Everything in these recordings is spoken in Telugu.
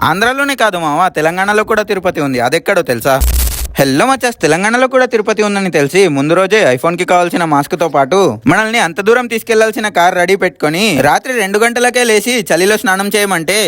ఆంధ్రాలోనే కాదు మామ, తెలంగాణలో కూడా తిరుపతి ఉంది. అదెక్కడో తెలుసా? హెల్లో మచాస్, తెలంగాణలో కూడా తిరుపతి ఉందని తెలిసి ముందు రోజే ఐఫోన్ కి కావాల్సిన మాస్క్ తో పాటు మనల్ని అంత దూరం తీసుకెళ్లాల్సిన కార్ రెడీ పెట్టుకొని రాత్రి 2 గంటలకే లేచి చలిలో స్నానం చేయమంటే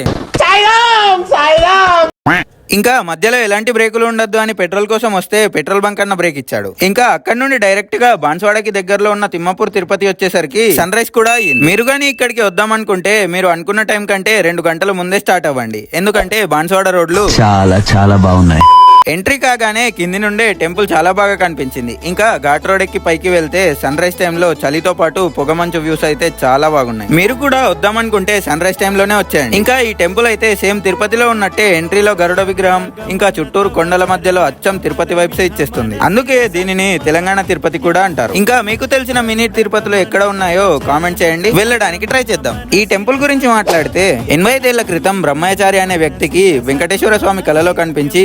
ఇంకా మధ్యలో ఎలాంటి బ్రేకులు ఉండొద్దు అని పెట్రోల్ కోసం వస్తే పెట్రోల్ బంక్ అన్న బ్రేక్ ఇచ్చాడు. ఇంకా అక్కడ నుండి డైరెక్ట్ గా బాన్స్వాడకి దగ్గరలో ఉన్న తిమ్మాపూర్ తిరుపతి వచ్చేసరికి సన్ రైజ్ కూడా అయింది. మీరు గానీ ఇక్కడికి వద్దామనుకుంటే మీరు అనుకున్న టైం కంటే 2 గంటల ముందే స్టార్ట్ అవ్వండి. ఎందుకంటే బాన్స్వాడ రోడ్లు చాలా చాలా బాగున్నాయి. ఎంట్రీ కాగానే కింది నుండే టెంపుల్ చాలా బాగా కనిపించింది. ఇంకా ఘాట్ రోడ్ ఎక్కి పైకి వెళ్తే సన్ రైజ్ టైంలో చలితో పాటు పొగమంచు వ్యూస్ అయితే చాలా బాగున్నాయి. మీరు కూడా వద్దామనుకుంటే సన్ రైజ్ టైంలోనే వచ్చేయండి. ఇంకా ఈ టెంపుల్ అయితే సేమ్ తిరుపతిలో ఉన్నట్టే ఎంట్రీలో గరుడ విగ్రహం, ఇంకా చుట్టూరు కొండల మధ్యలో అచ్చం తిరుపతి వైబ్స్ ఇచ్చేస్తుంది. అందుకే దీనిని తెలంగాణ తిరుపతి కూడా అంటారు. ఇంకా మీకు తెలిసిన మినీ తిరుపతిలో ఎక్కడ ఉన్నాయో కామెంట్ చేయండి, వెళ్ళడానికి ట్రై చేద్దాం. ఈ టెంపుల్ గురించి మాట్లాడితే 85 ఏళ్ల క్రితం బ్రహ్మచారి అనే వ్యక్తికి వెంకటేశ్వర స్వామి కలలో కనిపించి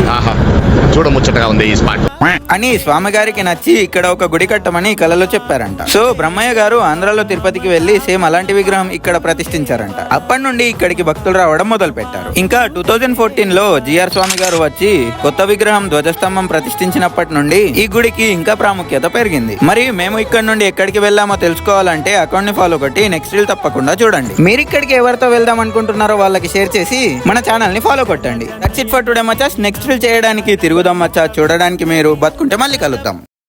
చూడముచ్చటగా ఉంది ఈ స్పాట్ అని స్వామి గారికి నచ్చి ఇక్కడ ఒక గుడి కట్టమని కలలో చెప్పారంట. సో బ్రహ్మయ్య గారు ఆంధ్రాలో తిరుపతికి వెళ్లి సేమ్ అలాంటి విగ్రహం ఇక్కడ ప్రతిష్ఠించారంట. అప్పటి నుండి ఇక్కడికి భక్తులు రావడం మొదలు పెట్టారు. ఇంకా 2014 లో జిఆర్ స్వామి గారు వచ్చి కొత్త విగ్రహం ధ్వజస్తంభం ప్రతిష్ఠించినప్పటి నుండి ఈ గుడికి ఇంకా ప్రాముఖ్యత పెరిగింది. మరి మేము ఇక్కడ నుండి ఎక్కడికి వెళ్ళామో తెలుసుకోవాలంటే అకౌంట్ ని ఫాలో కొట్టి నెక్స్ట్ రీల్ తప్పకుండా చూడండి. మీరు ఇక్కడికి ఎవరితో వెళ్దాం అనుకుంటున్నారో వాళ్ళకి షేర్ చేసి మన ఛానల్ ని ఫాలో కొట్టండి. దట్స్ ఇట్ ఫర్ టుడే మచాస్. నెక్స్ట్ రీల్ చేయడానికి తిరుగుదాం మచ్చా, చూడడానికి మీరు బతుకుంటే మళ్ళీ కలుద్దాం.